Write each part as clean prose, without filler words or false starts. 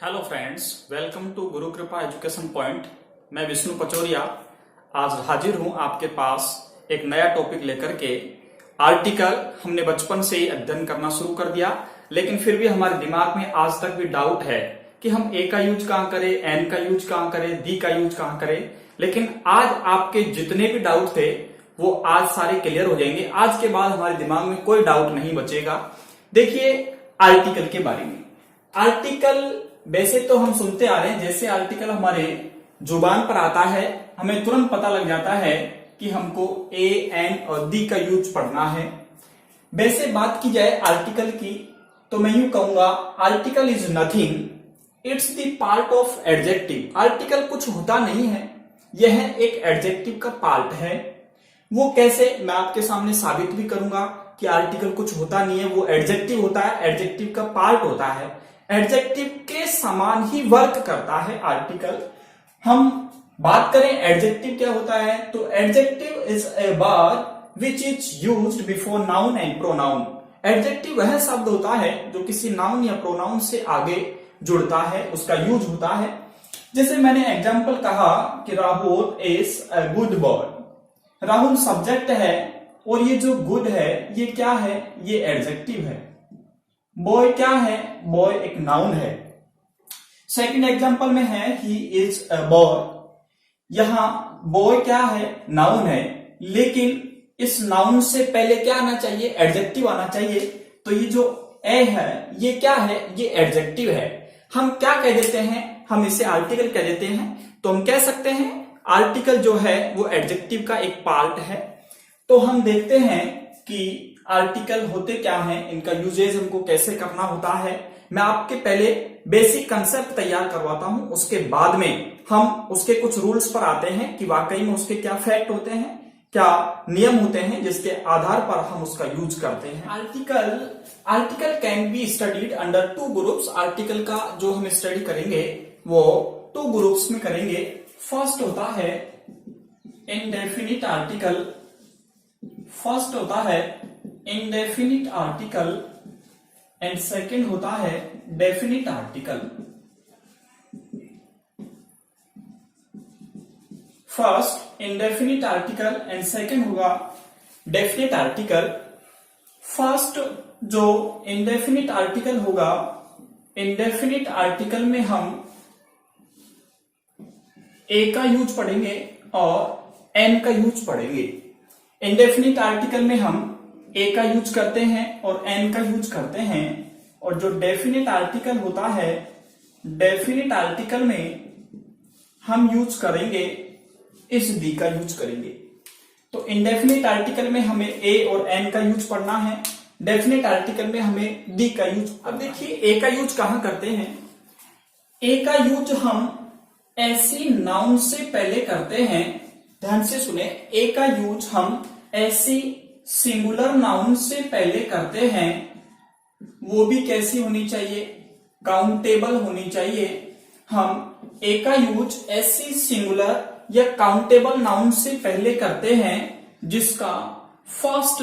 Hello friends, welcome to गुरु कृपा education point. मैं विष्णु पचौरिया आज हाजिर हूं आपके पास एक नया टॉपिक लेकर के। आर्टिकल हमने बचपन से ही अध्ययन करना शुरू कर दिया, लेकिन फिर भी हमारे दिमाग में आज तक भी डाउट है कि हम ए का यूज कहां करें, एन का यूज कहां करें, दी का यूज कहां करें। लेकिन आज आपके जितने भी डाउट थे वो आज सारे क्लियर हो जाएंगे। आज के बाद हमारे दिमाग में कोई डाउट नहीं बचेगा। देखिए आर्टिकल के बारे में। आर्टिकल वैसे तो हम सुनते आ रहे हैं, जैसे आर्टिकल हमारे जुबान पर आता है हमें तुरंत पता लग जाता है कि हमको ए, एन और दी का यूज पढ़ना है। वैसे बात की जाए आर्टिकल की तो मैं यूं कहूंगा, article is nothing, it's the part of adjective. Article कुछ होता नहीं है, यह एक एडजेक्टिव का पार्ट है। वो कैसे, मैं आपके सामने साबित भी करूंगा कि आर्टिकल कुछ होता नहीं है, वो एडजेक्टिव होता है, एडजेक्टिव का पार्ट होता है। एडजेक्टिव के समान ही वर्क करता है आर्टिकल। हम बात करें एडजेक्टिव क्या होता है, तो adjective is a word which is used before noun and pronoun. Adjective वह शब्द होता है जो किसी नाउन या प्रोनाउन से आगे जुड़ता है, उसका यूज होता है। जैसे मैंने एग्जाम्पल कहा कि Rahul is a good boy. Rahul subject है और ये जो गुड है ये क्या है, ये एडजेक्टिव है। बॉय क्या है, बॉय एक नाउन है। सेकंड एग्जांपल में है ही इज अ बॉय। यहां बॉय क्या है, नाउन है, लेकिन इस नाउन से पहले क्या आना चाहिए, एडजेक्टिव आना चाहिए। तो ये जो ए है ये क्या है, ये एडजेक्टिव है। हम क्या कह देते हैं, हम इसे आर्टिकल कह देते हैं। तो हम कह सकते हैं आर्टिकल जो है वो एडजेक्टिव का एक पार्ट है। तो हम देखते हैं कि आर्टिकल होते क्या हैं, इनका यूजेज हमको कैसे करना होता है। मैं आपके पहले बेसिक कंसेप्ट तैयार करवाता हूं, उसके बाद में हम उसके कुछ रूल्स पर आते हैं कि वाकई में उसके क्या फैक्ट होते हैं, क्या नियम होते हैं जिसके आधार पर हम उसका यूज करते हैं। Article can be studied under two groups. Article का जो हम स्टडी करेंगे वो टू ग्रुप्स में करेंगे। फर्स्ट होता है इनडेफिनिट आर्टिकल, फर्स्ट होता है इनडेफिनिट आर्टिकल एंड सेकंड होता है definite article. First indefinite article and second होगा डेफिनिट आर्टिकल। फर्स्ट जो इनडेफिनिट आर्टिकल होगा, इनडेफिनिट आर्टिकल में हम ए का यूज पढ़ेंगे और एन का यूज पढ़ेंगे। इनडेफिनिट आर्टिकल में हम ए का यूज करते हैं और एन का यूज करते हैं। और जो डेफिनिट आर्टिकल होता है, डेफिनिट आर्टिकल में हम यूज करेंगे इस दी का यूज करेंगे। तो इनडेफिनिट आर्टिकल में हमें ए और एन का यूज पढ़ना है, डेफिनिट आर्टिकल में हमें दी का यूज। अब देखिए ए का यूज कहां करते हैं। ए का यूज हम ऐसी नाउन से पहले करते हैं, ध्यान से सुने। ए का यूज हम ऐसी सिंगुलर नाउन से पहले करते हैं, वो भी कैसी होनी चाहिए, काउंटेबल होनी चाहिए। हम ए का यूज ऐसी सिंगुलर या काउंटेबल नाउन से पहले करते हैं जिसका फर्स्ट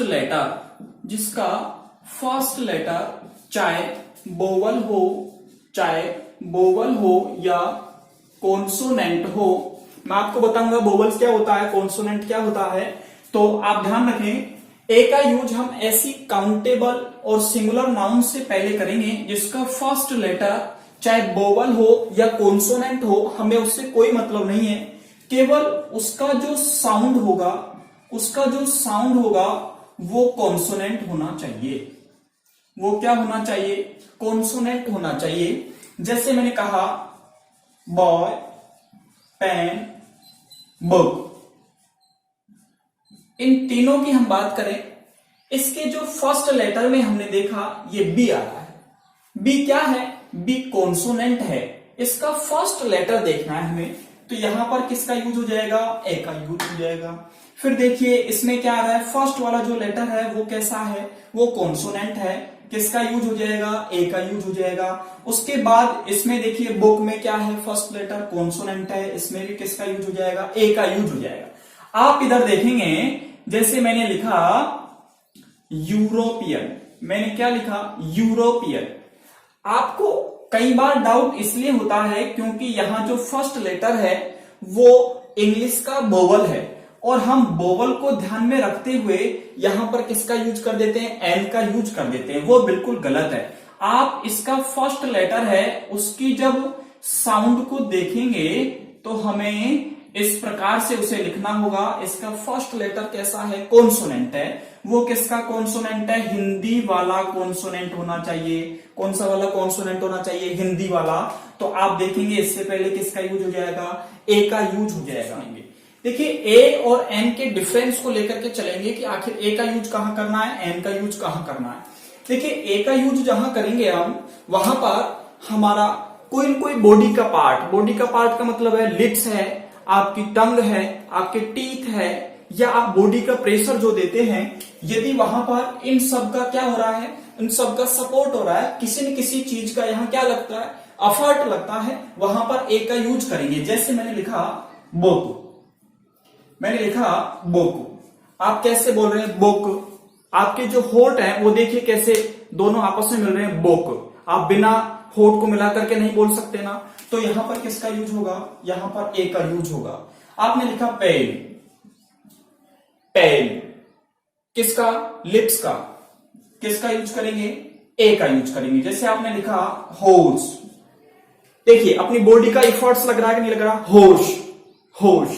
लेटर चाहे बोवल हो या कॉन्सोनेंट हो। मैं आपको बताऊंगा बोवल्स क्या होता है, कॉन्सोनेंट क्या होता है। तो आप ध्यान रखें, ए का यूज हम ऐसी काउंटेबल और सिंगुलर नाउन से पहले करेंगे जिसका फर्स्ट लेटर चाहे बोवल हो या कॉन्सोनेंट हो, हमें उससे कोई मतलब नहीं है। केवल उसका जो साउंड होगा वो कॉन्सोनेंट होना चाहिए। वो क्या होना चाहिए, कॉन्सोनेंट होना चाहिए। जैसे मैंने कहा बॉय, पेन, बुक। इन तीनों की हम बात करें, इसके जो फर्स्ट लेटर में हमने देखा ये बी आ रहा है। बी क्या है, बी कॉन्सोनेंट है। इसका फर्स्ट लेटर देखना है हमें, तो यहां पर किसका यूज हो जाएगा, ए का यूज हो जाएगा। फिर देखिए इसमें क्या आ रहा है, फर्स्ट वाला जो लेटर है वो कैसा है, वो कॉन्सोनेंट है। किसका यूज हो जाएगा, ए का यूज हो जाएगा। उसके बाद इसमें देखिए बुक में क्या है, फर्स्ट लेटर कॉन्सोनेंट है, इसमें भी किसका यूज हो जाएगा, ए का यूज हो जाएगा। आप इधर देखेंगे जैसे मैंने लिखा यूरोपियन, मैंने क्या लिखा, यूरोपियन। आपको कई बार डाउट इसलिए होता है क्योंकि यहाँ जो फर्स्ट लेटर है वो इंग्लिश का वोवल है और हम वोवल को ध्यान में रखते हुए यहां पर किसका यूज कर देते हैं, एन का यूज कर देते हैं। वो बिल्कुल गलत है। आप इसका फर्स्ट लेटर है उसकी जब साउंड को देखेंगे तो हमें इस प्रकार से उसे लिखना होगा। इसका फर्स्ट लेटर कैसा है, कॉन्सोनेंट है। वो किसका कॉन्सोनेंट है, हिंदी वाला कॉन्सोनेंट होना चाहिए। कौन सा वाला कॉन्सोनेंट होना चाहिए, हिंदी वाला। तो आप देखेंगे इससे पहले किसका यूज हो जाएगा, ए का यूज हो जाएगा। देखिए ए और एन के डिफरेंस को लेकर के चलेंगे कि आखिर ए का यूज कहां करना है, एन का यूज कहां करना है। देखिए ए का यूज जहां करेंगे हम वहां पर हमारा कोई न कोई बॉडी का पार्ट का मतलब है लिप्स है, आपकी टंग है, आपके टीथ है, या आप बॉडी का प्रेशर जो देते हैं, यदि वहां पर इन सब का क्या हो रहा है, इन सब का सपोर्ट हो रहा है, किसी न किसी चीज का यहाँ क्या लगता है, एफर्ट लगता है, वहां पर ए का यूज करेंगे। जैसे मैंने लिखा बोकू, आप कैसे बोल रहे हैं, बोक। आपके जो होठ हैं वो देखिए कैसे दोनों आपस में मिल रहे हैं, बोक। आप बिना होठ को मिला करके नहीं बोल सकते ना। तो यहां पर किसका यूज होगा, यहां पर ए का यूज होगा। आपने लिखा पेन, किसका, लिप्स का, किसका यूज करेंगे, ए का यूज करेंगे। जैसे आपने लिखा होश, देखिए अपनी बॉडी का इफर्ट्स लग रहा है कि नहीं लग रहा, होश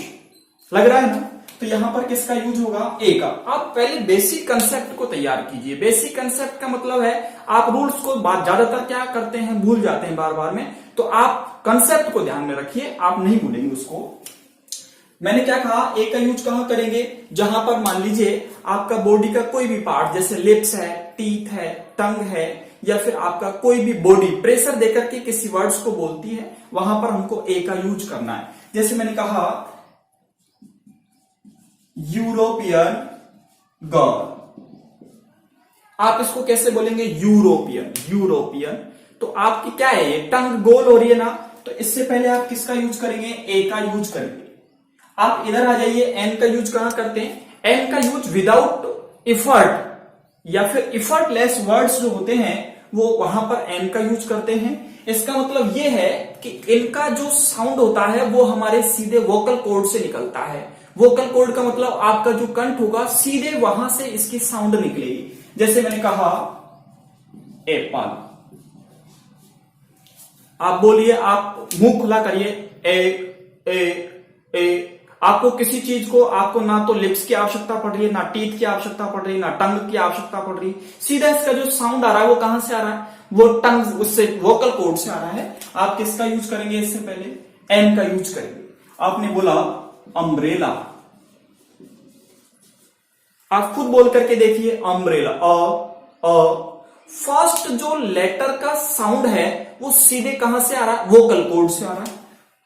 लग रहा है ना। तो यहां पर किसका यूज होगा, ए का। आप पहले बेसिक कंसेप्ट को तैयार कीजिए। बेसिक कंसेप्ट का मतलब है आप रूल्स को ज्यादातर क्या करते हैं, भूल जाते हैं बार बार में। तो आप कंसेप्ट को ध्यान में रखिए, आप नहीं भूलेंगे उसको। मैंने क्या कहा, ए का यूज कहां करेंगे, जहां पर मान लीजिए आपका बॉडी का कोई भी पार्ट जैसे लिप्स है, टीथ है, टंग है, या फिर आपका कोई भी बॉडी प्रेशर देकर के किसी वर्ड्स को बोलती है, वहां पर हमको ए का यूज करना है। जैसे मैंने कहा यूरोपियन गर्ल, आप इसको कैसे बोलेंगे, यूरोपियन। तो आपकी क्या है, ये टंग गोल हो रही है ना, तो इससे पहले आप किसका यूज करेंगे, ए का यूज करेंगे। आप इधर आ जाइए, एन का यूज कहां करते हैं, एन का यूज विदाउट इफर्ट या फिर इफर्टलेस वर्ड्स जो होते हैं वो वहां पर एन का यूज करते हैं। इसका मतलब ये है कि इनका जो साउंड होता है वो हमारे सीधे वोकल कॉर्ड से निकलता है। वोकल कॉर्ड का मतलब आपका जो कंठ होगा सीधे वहां से इसकी साउंड निकलेगी। जैसे मैंने कहा एप्पल, आप बोलिए, आप मुंह खुला करिए, ए। आपको किसी चीज को, आपको ना तो लिप्स की आवश्यकता पड़ रही है, ना टीथ की आवश्यकता पड़ रही है, ना टंग की आवश्यकता पड़ रही है। सीधा इसका जो साउंड आ रहा है वो कहां से आ रहा है, वो टंग उससे वोकल कॉर्ड से आ रहा है। आप किसका यूज करेंगे, इससे पहले एन का यूज करेंगे। आपने बोला अम्ब्रेला, आप खुद बोल करके देखिए अम्ब्रेला, फर्स्ट जो लेटर का साउंड है वो सीधे कहां से आ रहा है, वोकल कॉर्ड से आ रहा है।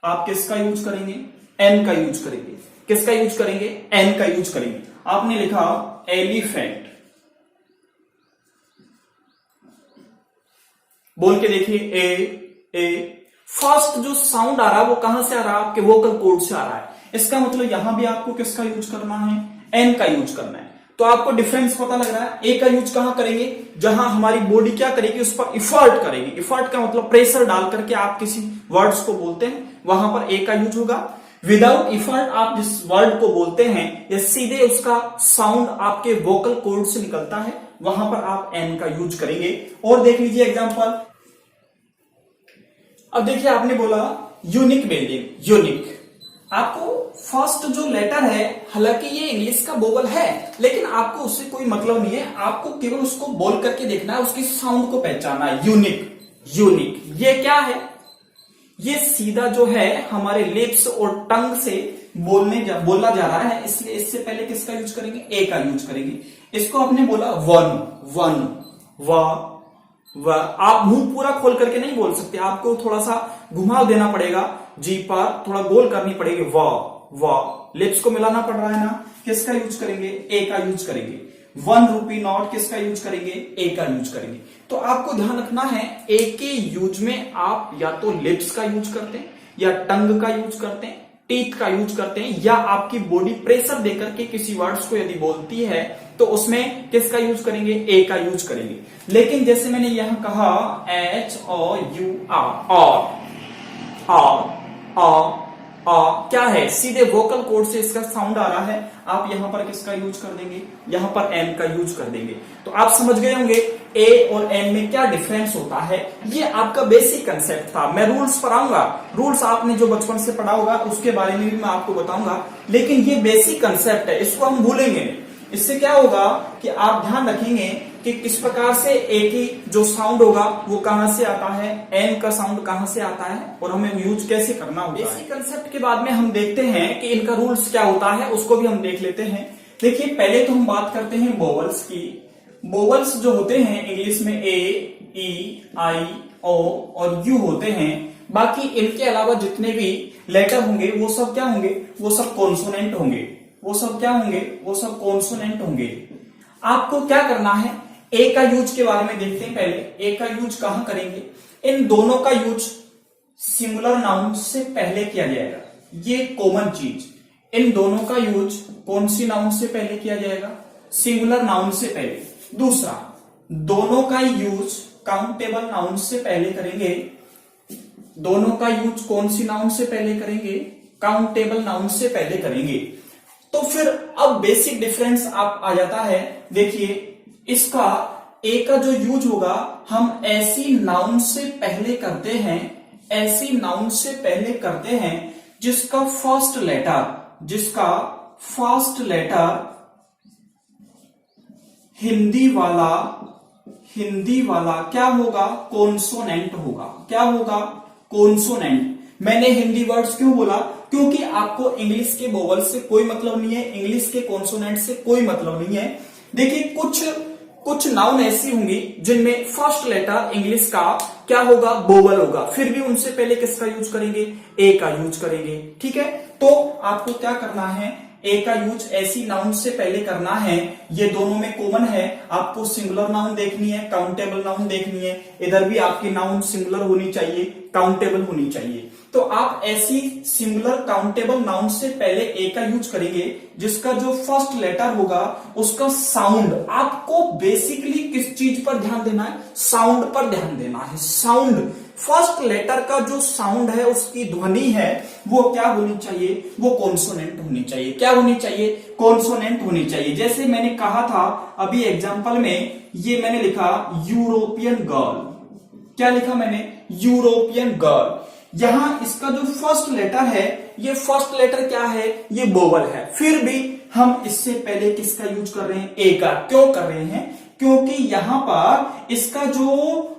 आप किसका यूज करेंगे, एन का यूज करेंगे। किसका यूज करेंगे, एन का यूज करेंगे। आपने लिखा एलिफेंट, बोल के देखिए ए। फर्स्ट जो साउंड आ रहा है वो कहां से आ रहा है, आपके वोकल कॉर्ड से आ रहा है। इसका मतलब यहां भी आपको किसका यूज करना है, एन का यूज करना है। तो आपको डिफरेंस पता लग रहा है। ए का यूज कहां करेंगे, जहां हमारी बॉडी क्या करेगी, उस पर इफर्ट करेगी। इफर्ट का मतलब प्रेशर डाल करके आप किसी वर्ड्स को बोलते हैं, वहां पर ए का यूज होगा। विदाउट इफर्ट आप जिस वर्ड को बोलते हैं या सीधे उसका साउंड आपके वोकल कॉर्ड से निकलता है, वहां पर आप एन का यूज करेंगे। और देख लीजिए एग्जांपल। अब देखिए आपने बोला यूनिक बिल्डिंग, यूनिक। आपको फर्स्ट जो लेटर है, हालांकि ये इंग्लिश का वोवल है, लेकिन आपको उससे कोई मतलब नहीं है। आपको केवल उसको बोल करके देखना है, उसकी साउंड को पहचानना है। यूनिक ये क्या है, ये सीधा जो है हमारे लिप्स और टंग से बोला जा रहा है, इसलिए इससे पहले किसका यूज करेंगे, ए का यूज करेंगे। इसको आपने बोला वन, आप मुंह पूरा खोल करके नहीं बोल सकते, आपको थोड़ा सा घुमाव देना पड़ेगा, जी पर थोड़ा गोल करनी पड़ेगी। वाह, लिप्स को मिलाना पड़ रहा है ना। किसका यूज करेंगे, ए का यूज करेंगे। 1 रुपी नोट किसका यूज करेंगे, ए का यूज करेंगे। तो आपको ध्यान रखना है, ए के यूज में आप या तो लिप्स का यूज करते हैं, या टंग का यूज करते हैं, टीथ का यूज करते हैं, या आपकी बॉडी प्रेशर देकर के किसी वर्ड्स को यदि बोलती है तो उसमें किसका यूज करेंगे, ए का यूज करेंगे। लेकिन जैसे मैंने यहां कहा HOUR क्या है, सीधे वोकल कोड से इसका साउंड आ रहा है, आप यहां पर किसका यूज कर देंगे, यहां पर एन का यूज कर देंगे। तो आप समझ गए होंगे ए और एन में क्या डिफरेंस होता है। ये आपका बेसिक कंसेप्ट था। मैं रूल्स पर आऊंगा, रूल्स आपने जो बचपन से पढ़ा होगा उसके बारे में भी मैं आपको बताऊंगा, लेकिन ये बेसिक कंसेप्ट है, इसको हम भूलेंगे नहीं। इससे क्या होगा कि आप ध्यान रखेंगे कि किस प्रकार से ए की जो साउंड होगा वो कहां से आता है, एन का साउंड कहां से आता है और हमें यूज कैसे करना होगा। बेसिक कंसेप्ट के बाद में हम देखते हैं कि इनका रूल्स क्या होता है, उसको भी हम देख लेते हैं। देखिए पहले तो हम बात करते हैं वोवल्स की। वोवल्स जो होते हैं इंग्लिश में ए, ई, आई, ओ और यू होते हैं। बाकी इनके अलावा जितने भी लेटर होंगे वो सब क्या होंगे, वो सब कॉन्सोनेंट होंगे। वो सब क्या होंगे, वो सब कॉन्सोनेंट होंगे। आपको क्या करना है, ए का यूज के बारे में देखते हैं। पहले ए का यूज कहां करेंगे, इन दोनों का यूज सिंगुलर नाउन से पहले किया जाएगा, ये कॉमन चीज। इन दोनों का यूज कौन सी नाउन से पहले किया जाएगा, सिंगुलर नाउन से पहले। दूसरा, दोनों का यूज काउंटेबल नाउन से पहले करेंगे। दोनों का यूज कौन सी नाउन से पहले करेंगे, काउंटेबल नाउन से पहले करेंगे। तो फिर अब बेसिक डिफरेंस आप आ जाता है। देखिए इसका ए का जो यूज होगा हम ऐसी नाउन से पहले करते हैं, ऐसी नाउन से पहले करते हैं जिसका फर्स्ट लेटर हिंदी वाला क्या होगा, कॉन्सोनेंट होगा। क्या होगा, कॉन्सोनेंट। मैंने हिंदी वर्ड्स क्यों बोला, क्योंकि आपको इंग्लिश के वोवल से कोई मतलब नहीं है, इंग्लिश के कॉन्सोनेंट से कोई मतलब नहीं है। देखिए कुछ नाउन ऐसी होंगी जिनमें फर्स्ट लेटर इंग्लिश का क्या होगा, वोवल होगा, फिर भी उनसे पहले किसका यूज करेंगे, ए का यूज करेंगे। ठीक है, तो आपको क्या करना है, ए का यूज ऐसी नाउन से पहले करना है, ये दोनों में कॉमन है। आपको सिंगुलर नाउन देखनी है, काउंटेबल नाउन देखनी है। इधर भी आपकी नाउन सिंगुलर होनी चाहिए, काउंटेबल होनी चाहिए। तो आप ऐसी सिंगुलर काउंटेबल नाउन से पहले ए का यूज करेंगे जिसका जो फर्स्ट लेटर होगा उसका साउंड। आपको बेसिकली किस चीज पर ध्यान देना है, साउंड पर ध्यान देना है। साउंड, फर्स्ट लेटर का जो साउंड है, उसकी ध्वनि है, वो क्या होनी चाहिए, वो कॉन्सोनेंट होनी चाहिए। क्या होनी चाहिए, कॉन्सोनेंट होनी चाहिए। जैसे मैंने कहा था अभी एग्जांपल में, ये मैंने लिखा यूरोपियन गर्ल। क्या लिखा मैंने, यूरोपियन गर्ल। यहां इसका जो फर्स्ट लेटर है, ये फर्स्ट लेटर क्या है, ये वोवल है, फिर भी हम इससे पहले किसका यूज कर रहे हैं, ए का। क्यों कर रहे हैं, क्योंकि यहां पर इसका जो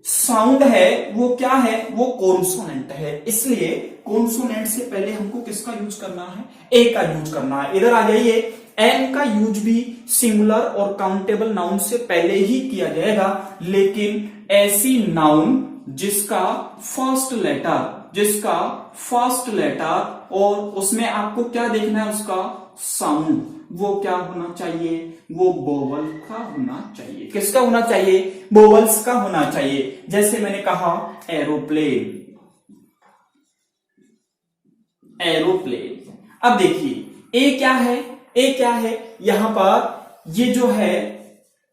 साउंड है वो क्या है, वो कॉन्सोनेंट है, इसलिए कॉन्सोनेंट से पहले हमको किसका यूज करना है, ए का यूज करना है। इधर आ जाइए, एन का यूज भी सिंगुलर और काउंटेबल नाउन से पहले ही किया जाएगा, लेकिन ऐसी नाउन जिसका फर्स्ट लेटर और उसमें आपको क्या देखना है, उसका साउंड, वो क्या होना चाहिए, वो वोवल का होना चाहिए। किसका होना चाहिए, वोवल्स का होना चाहिए। जैसे मैंने कहा एरोप्लेन। अब देखिए ए क्या है, ए क्या है, यहां पर ये जो है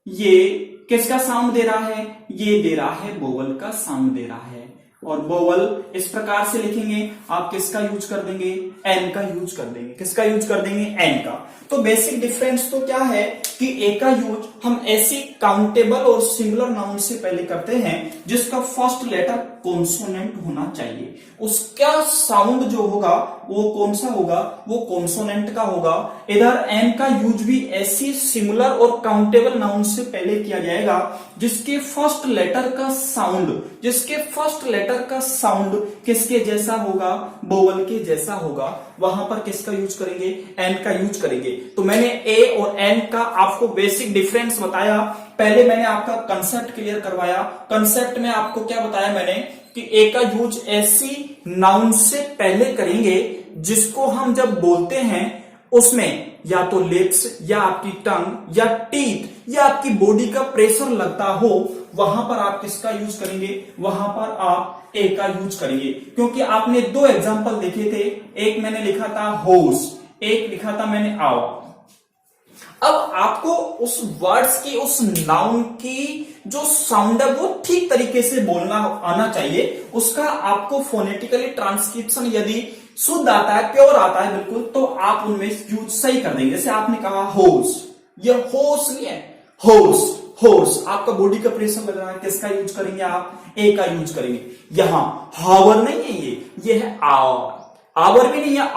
ये किसका साउंड दे रहा है, ये दे रहा है वोवल का साउंड दे रहा है। और वोवल इस प्रकार से लिखेंगे, आप किसका यूज कर देंगे, एन का यूज कर देंगे। किसका यूज कर देंगे, एन का। तो बेसिक डिफरेंस तो क्या है कि ए का यूज हम ऐसी काउंटेबल और सिंगुलर नाउन से पहले करते हैं जिसका फर्स्ट लेटर कॉन्सोनेंट होना चाहिए, उसका साउंड जो होगा वो कौन सा होगा, वो कॉन्सोनेंट का होगा। इधर एन का यूज भी ऐसी सिंगुलर और काउंटेबल नाउन से पहले किया जाएगा जिसके फर्स्ट लेटर का साउंड किसके जैसा होगा, वोवल के जैसा होगा। वहां पर किसका यूज करेंगे, एन का यूज करेंगे। तो मैंने ए और एन का आपको बेसिक डिफरेंस बताया। पहले मैंने आपका कंसेप्ट क्लियर करवाया। कंसेप्ट में आपको क्या बताया मैंने कि ए का यूज ऐसी नाउन से पहले करेंगे जिसको हम जब बोलते हैं उसमें या तो लिप्स या आपकी टंग या टीथ या आपकी बॉडी का प्रेशर लगता हो, वहां पर आप किसका यूज करेंगे, वहां पर आप ए का यूज करेंगे। क्योंकि आपने दो एग्जांपल देखे थे, एक मैंने लिखा था होर्स, एक लिखा था मैंने आओ। अब आपको उस वर्ड्स की, उस नाउन की जो साउंड है वो ठीक तरीके से बोलना आना चाहिए। उसका आपको फोनेटिकली ट्रांसक्रिप्शन यदि शुद्ध आता है, प्योर आता है बिल्कुल, तो आप उनमें यूज सही कर देंगे। जैसे आपने कहा होर्स, ये होर्स नहीं है, होर्स। होर्स आपका बॉडी का प्रेशर लग रहा है, किसका यूज करेंगे आप? ए का यूज करेंगे। यहां हावर नहीं है, ये है आवर। आवर भी नहीं है,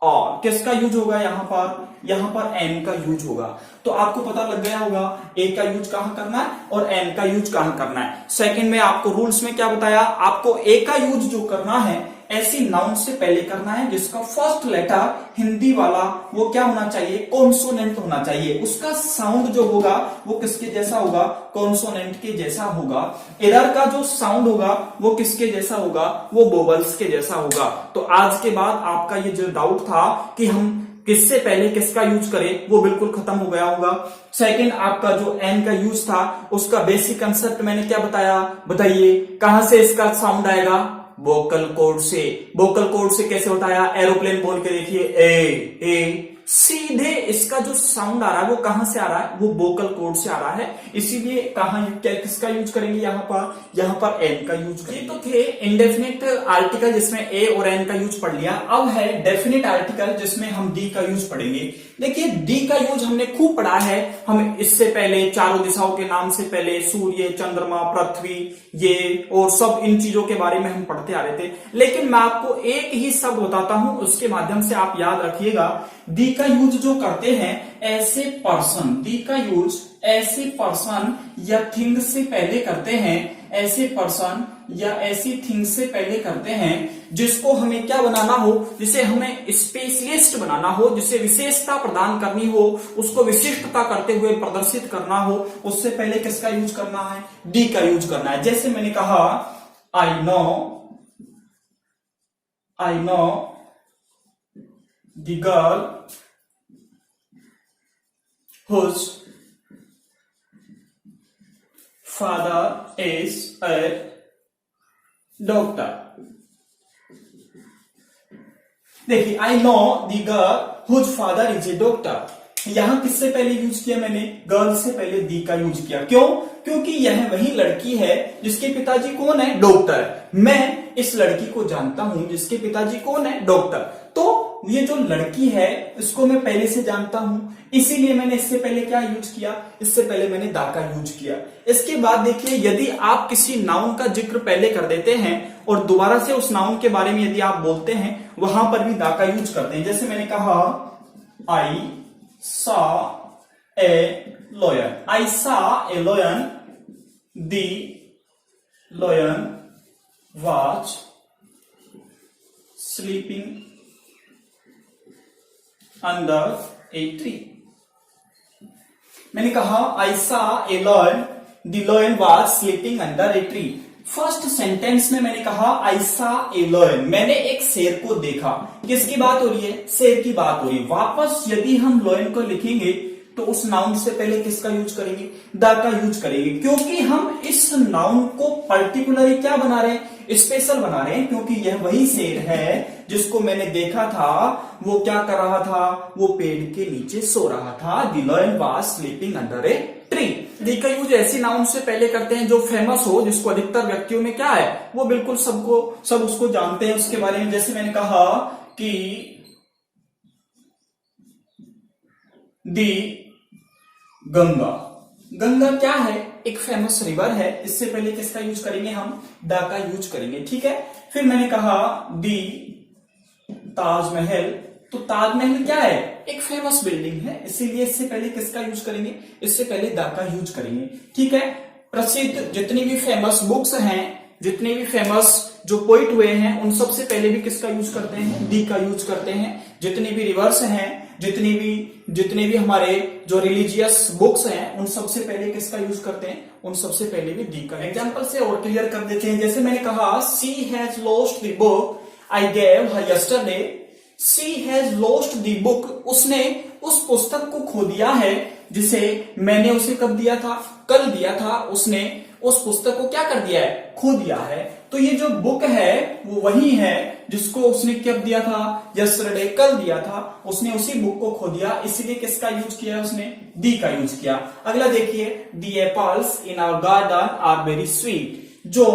और किसका यूज होगा यहां पर? यहां पर एन का यूज होगा। तो आपको पता लग गया होगा ए का यूज कहां करना है और एन का यूज कहां करना है। सेकंड में आपको रूल्स में क्या बताया? आपको ए का यूज जो करना है ऐसी नाउन से पहले करना है जिसका फर्स्ट लेटर हिंदी वाला वो क्या होना चाहिए? कॉन्सोनेंट होना चाहिए। उसका साउंड जो होगा वो किसके जैसा होगा? कॉन्सोनेंट के जैसा होगा। इधर का जो साउंड होगा वो किसके जैसा होगा? वो वोवल्स के जैसा होगा। तो आज के बाद आपका ये जो डाउट था कि हम किससे पहले किसका यूज करें, वो बिल्कुल खत्म हो गया होगा। सेकंड, आपका जो एन का यूज था उसका बेसिक कंसेप्ट मैंने क्या बताया? बताइए कहां से इसका साउंड आएगा? वोकल कॉर्ड से। वोकल कॉर्ड से कैसे होता है? एरोप्लेन बोल के देखिए, ए सीधे इसका जो साउंड आ रहा है वो कहां से आ रहा है? वो वोकल कॉर्ड से आ रहा है। इसीलिए कहां किसका यूज करेंगे? यहां पर एन का यूज करेंगे। तो थे इंडेफिनिट आर्टिकल जिसमें ए और एन का यूज पढ़ लिया। अब है डेफिनिट आर्टिकल जिसमें हम डी का यूज पढ़ेंगे। देखिए डी का यूज हमने खूब पढ़ा है। हम इससे पहले चारों दिशाओं के नाम से पहले सूर्य, चंद्रमा, पृथ्वी, ये और सब इन चीजों के बारे में हम पढ़ते आ रहे थे। लेकिन मैं आपको एक ही शब्द बताता हूं, उसके माध्यम से आप याद रखिएगा। डी का यूज जो करते हैं ऐसे पर्सन, डी का यूज ऐसे पर्सन या थिंग से पहले करते हैं, ऐसे पर्सन या ऐसी थिंग से पहले करते हैं जिसको हमें क्या बनाना हो? जिसे हमें स्पेशलिस्ट बनाना हो, जिसे विशेषता प्रदान करनी हो, उसको विशिष्टता करते हुए प्रदर्शित करना हो, उससे पहले किसका यूज करना है? डी का यूज करना है। जैसे मैंने कहा I know the girl whose father is a doctor। देखिए I know the girl whose father is a doctor. यहां किससे पहले यूज किया मैंने? गर्ल से पहले दी का यूज किया। क्यों? क्योंकि यह वही लड़की है जिसके पिताजी कौन है? डॉक्टर। मैं इस लड़की को जानता हूं जिसके पिताजी कौन है? डॉक्टर। तो ये जो लड़की है इसको मैं पहले से जानता हूं, इसीलिए मैंने इससे पहले क्या यूज किया? इससे पहले मैंने दा का यूज किया। इसके बाद देखिए यदि आप किसी नाउन का जिक्र पहले कर देते हैं और दोबारा से उस नाउन के बारे में यदि आप बोलते हैं, वहां पर भी दा का यूज करते हैं। जैसे मैंने कहा I saw a lion. I saw a lion, the lion was sleeping under a tree. मैंने कहा I saw a lion, the lion was sleeping under a tree. First sentence में मैंने कहा आई सॉ ए लॉयन, मैंने एक शेर को देखा। किसकी बात हो रही है? शेर की बात हो रही है। वापस यदि हम लॉयन को लिखेंगे तो उस नाउन से पहले किसका यूज करेंगे? द का यूज करेंगे, क्योंकि हम इस नाउन को पर्टिकुलरली क्या बना रहे हैं? स्पेशल बना रहे हैं, क्योंकि यह वही शेर है जिसको मैंने देखा था। वो क्या कर रहा था? वो पेड़ के नीचे सो रहा था। The lion was sleeping under a tree. D का यूज ऐसी नाउन से पहले करते हैं जो फेमस हो, जिसको अधिकतर व्यक्तियों में क्या है वो बिल्कुल सब उसको जानते हैं उसके बारे में। जैसे मैंने कहा कि दी गंगा। गंगा क्या है? एक फेमस रिवर है। इससे पहले किसका यूज करेंगे? हम दा का यूज करेंगे। ठीक है। फिर मैंने कहा दी ताजमहल। तो ताजमहल क्या है? एक फेमस बिल्डिंग है, इसीलिए इससे पहले किसका यूज करेंगे? इससे पहले दा का यूज करेंगे। ठीक है। प्रसिद्ध जितनी भी फेमस बुक्स हैं, जितने भी फेमस जो पोइट हुए हैं, उन सबसे पहले भी किसका यूज करते हैं? डी का यूज करते हैं। जितनी भी रिवर्स हैं, जितने भी हमारे जो रिलीजियस बुक्स हैं, उन सबसे पहले किसका यूज करते हैं? उन सबसे पहले भी डी का। एग्जांपल से और क्लियर कर देते हैं। जैसे मैंने कहा she has lost the book I gave her yesterday. She has lost the book, उसने उस पुस्तक को खो दिया है जिसे मैंने उसे कब दिया था? कल दिया था। उसने उस पुस्तक को क्या कर दिया है, खो दिया है। तो ये जो बुक है वो वही है जिसको उसने कब दिया था, यस्टरडे, कल दिया था, उसने उसी बुक को खो दिया, इसीलिए किसका यूज किया है उसने, दी का यूज किया। अगला देखिए, the apples in our garden are very sweet. जो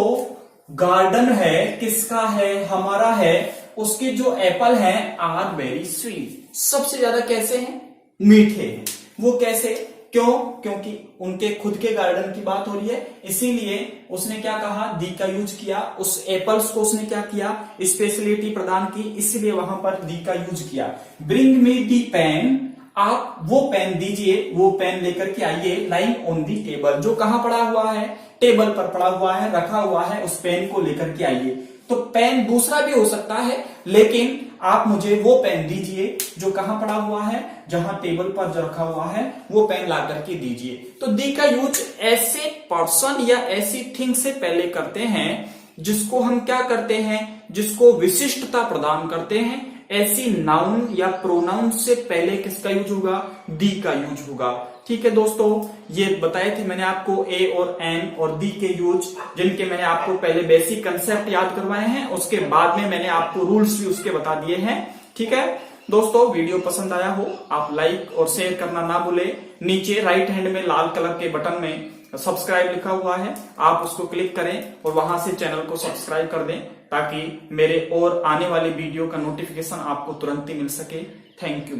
गार्डन है किसका है, हमारा है, उसके जो एप्पल हैं आर वेरी स्वीट, सबसे ज्यादा कैसे हैं, मीठे हैं। वो कैसे, क्यों, क्योंकि उनके खुद के गार्डन की बात हो रही है, इसीलिए उसने क्या कहा, दी का यूज किया। उस एप्पल्स को उसने क्या किया, स्पेशलिटी प्रदान की, इसलिए वहां पर दी का यूज किया। ब्रिंग मी दी पेन, आप वो पेन दीजिए, वो पेन लेकर के आइए, लाइंग ऑन दी टेबल, जो कहां पड़ा हुआ है, टेबल पर पड़ा हुआ है, रखा हुआ है, उस पेन को लेकर के आइए। तो पेन दूसरा भी हो सकता है, लेकिन आप मुझे वो पेन दीजिए जो कहां पड़ा हुआ है, जहां टेबल पर जो रखा हुआ है, वो पेन ला करके दीजिए। तो दी का यूज ऐसे पर्सन या ऐसी थिंग से पहले करते हैं जिसको हम क्या करते हैं, जिसको विशिष्टता प्रदान करते हैं। ऐसी नाउन या प्रोनाउन से पहले किसका यूज होगा, दी का यूज होगा। ठीक है दोस्तों, ये बताए थे मैंने आपको ए और एन और दी के यूज, जिनके मैंने आपको पहले बेसिक कंसेप्ट याद करवाए हैं, उसके बाद में मैंने आपको रूल्स भी उसके बता दिए हैं। ठीक है दोस्तों, वीडियो पसंद आया हो आप लाइक और शेयर करना ना भूले। नीचे राइट हैंड में लाल कलर के बटन में सब्सक्राइब लिखा हुआ है, आप उसको क्लिक करें और वहां से चैनल को सब्सक्राइब कर दें, ताकि मेरे और आने वाले वीडियो का नोटिफिकेशन आपको तुरंत ही मिल सके। Thank you.